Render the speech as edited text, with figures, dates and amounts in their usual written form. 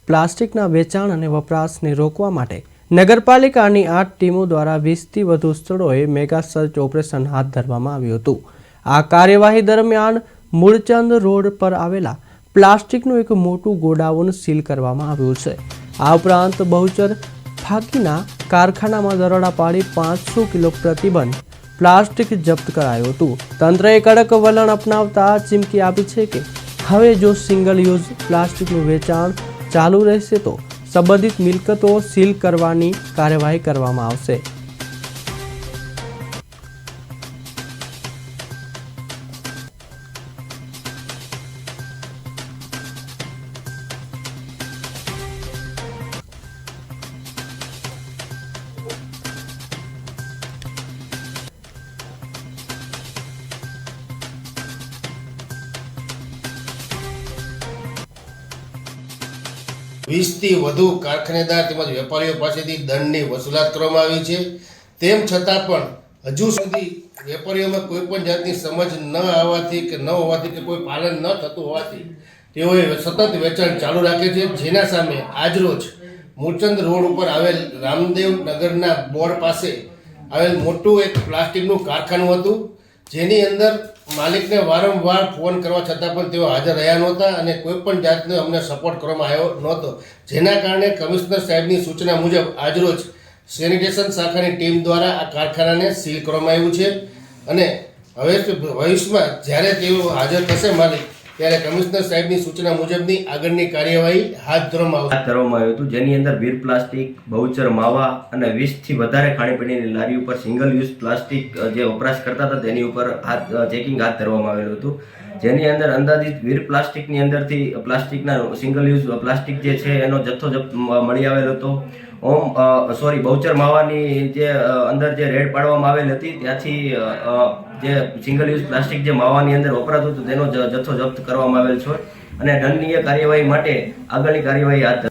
પ્લાસ્ટિકના વેચાણ અને વપરાશને રોકવા માટે નગરપાલિકાની 8 ટીમો દ્વારા 20થી વધુ સ્થળોએ મેગા સર્ચ ઓપરેશન હાથ ધરવામાં આવ્યું હતું। આ કાર્યવાહી દરમિયાન મૂળચંદ રોડ પર આવેલા પ્લાસ્ટિકનું એક મોટું ગોડાઉન સીલ કરવામાં આવ્યું છે। આ ઉપરાંત બહુચર ફાકીના કારખાનામાં દરોડા પાડી 500 કિલો પ્રતિબંધ પ્લાસ્ટિક જપ્ત કરાયું હતું। તંત્રએ કડક વલણ અપનાવતા ચીમકી આપી છે કે હવે જો સિંગલ યુઝ પ્લાસ્ટિકનું વેચાણ ચાલુ રહેશે તો સંબંધિત મિલકતો સીલ કરવાની કાર્યવાહી કરવામાં આવશે। થી વધુ કારખાનેદાર તેમજ વેપારીઓ પાસેથી દંડની વસૂલાત કરવામાં આવી છે। તેમ છતાં પણ હજુ સુધી વેપારીઓમાં કોઈ પણ જાતની સમજ ન આવવાથી કે ન હોવાથી કે કોઈ પાલન ન થતું હોવાથી તેઓએ સતત વેચાણ ચાલુ રાખે છે। જેના સામે આજરોજ મૂળચંદ રોડ ઉપર આવેલ રામદેવ નગરના બોર્ડ પાસે આવેલ મોટું એક પ્લાસ્ટિકનું કારખાનું હતું, જેની અંદર માલિકને વારંવાર ફોન કરવા છતાં પણ તેઓ હાજર રહ્યા નહોતા અને કોઈ પણ જાતનો અમને સપોર્ટ કરવામાં આવ્યો નહોતો। જેના કારણે કમિશનર સાહેબની સૂચના મુજબ આજરોજ સેનિટેશન શાખાની ટીમ દ્વારા આ કારખાનાને સીલ કરવામાં આવ્યું છે અને હવે ભવિષ્યમાં જ્યારે તેઓ હાજર થશે માલિક ત્યારે કમિશનર સાહેબની સૂચના મુજબની આગળની કાર્યવાહી હાથ ધરવામાં આવ્યું હતું, જેની અંદર વીર પ્લાસ્ટિક, બહુચર માવા અને 20થી વધારે ખાણીપીણીની લારી ઉપર સિંગલ યુઝ પ્લાસ્ટિક જે વપરાશ કરતા હતા તેની ઉપર ચેકિંગ હાથ ધરવામાં આવેલું હતું। જેની અંદર અંદાજિત વીર પ્લાસ્ટિકની અંદરથી પ્લાસ્ટિકના સિંગલ યુઝ પ્લાસ્ટિક જે છે એનો જથ્થો મળી આવેલો હતો। બહુચર માવાની જે અંદર જે રેડ પાડવામાં આવેલ હતી ત્યાંથી જે સિંગલ યુઝ પ્લાસ્ટિક જે માવાની અંદર વપરાતું હતું તેનો જથ્થો જપ્ત કરવામાં આવેલ છે અને દંડનીય કાર્યવાહી માટે આગળની કાર્યવાહી હાથ